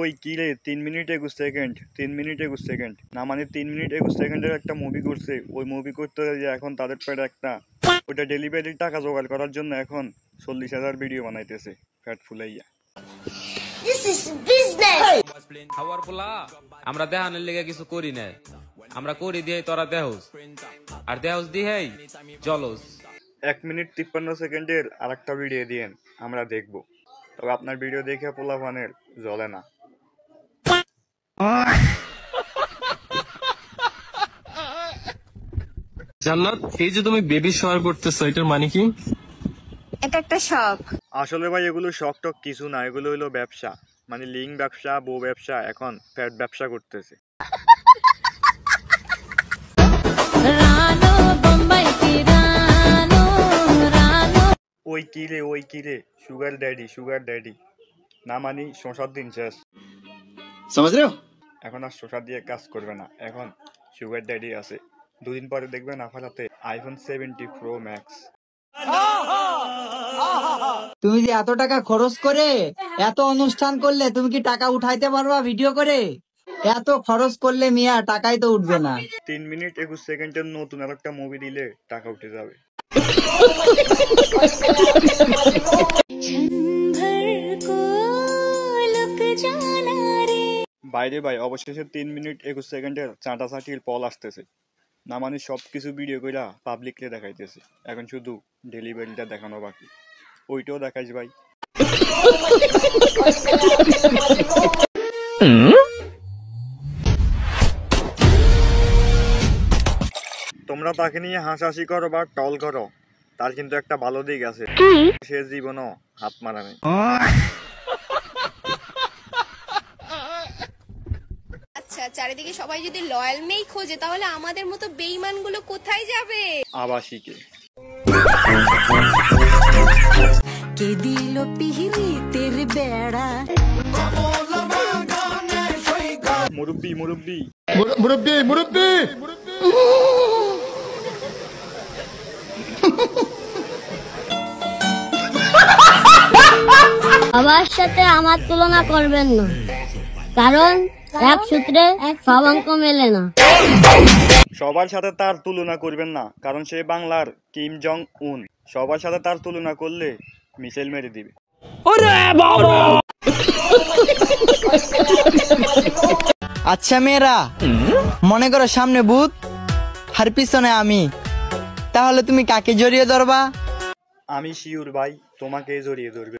ওই কি রে 3 মিনিট 21 সেকেন্ড 3 মিনিট 21 সেকেন্ড না মানে 3 মিনিট 21 সেকেন্ডের একটা মুভি করছে। ওই মুভি করতে যে এখন তাদের পেটে একটা ওইটা ডেলিভারির টাকা জোগাড় করার জন্য এখন 40,000 ভিডিও বানাইতেছে ফ্যাট ফুলাইয়া। খাওয়ার পোলা আমরা দেহানের লেগে কিছু করি না, আমরা করি দিয়ে তোরা দেহস আর দেহস দিয়ে জলস। 1 মিনিট 53 সেকেন্ডের আর একটা ভিডিও দিয়েন আমরা দেখবো, তবে আপনার ভিডিও দেখে পোলাপানের জ্বলে না। জান্নাত, এই যে তুমি বেবি শাওয়ার করতেছো, এটার মানে কি? এটা একটা শখ। আসলে ভাই এগুলো শখ টক কিছু না, এগুলো হইলো ব্যবসা, মানে লিঙ্ক ব্যবসা, বউ ব্যবসা, এখন ফ্যাট ব্যবসা করতেছে। ওই কি রে সুগার ড্যাডি না মানি শশার দিন শেষ, এখন আর শশা দিয়ে কাজ করবে না, এখন সুগার ড্যাডি আছে। দুদিন পরে দেখবেন আপনার হাতে iPhone 70 Pro Max। তুমি যে এত টাকা খরচ করে এত অনুষ্ঠান করলে, তুমি কি টাকা উঠাইতে পারবা ভিডিও করে? এত খরচ করলে মিয়া টাকাই তো উঠবে না। 3 মিনিট 21 সেকেন্ডের নতুন আর একটা মুভি দিলে টাকা উঠে যাবে। বাইরে ভাই অবশেষে 3 মিনিট 21 সেকেন্ডের চাঁটাচাঁটির পল আসতেছে, না মানে সবকিছু ভিডিও কইরা পাবলিককে দেখাইতেছে, এখন শুধু ডেলিভারিটা দেখানো বাকি, ওইটাও দেখাইস ভাই। তোমরা তাকে নিয়ে হাসাহাসি করো বা টল করো, তার কিন্তু একটা ভালো দিক আছে, সে জীবনও হাত মারা নেই। আচ্ছা, চারিদিকে সবাই যদি লয়াল মেই খোঁজে তাহলে আমাদের মতো বেঈমান গুলো কোথায় যাবে? আবাসিকে। কে দিল পিহিতের বেড়া? মুরব্বি বাবার সাথে আমার তুলনা করবেন না, কারণ এক সূত্রে সব অঙ্ক মেলে না। সবার সাথে তার তুলনা করবেন না, কারণ সে বাংলার কিম জং উন, সবার সাথে তার তুলনা করলে মিসাইল মেরে দিবে। আচ্ছা মেয়েরা, মনে করো সামনে ভূত আর পিছনে আমি, তাহলে তুমি কাকে জড়িয়ে ধরবা? আমি শিওর ভাই তোমাকে জড়িয়ে ধরবে।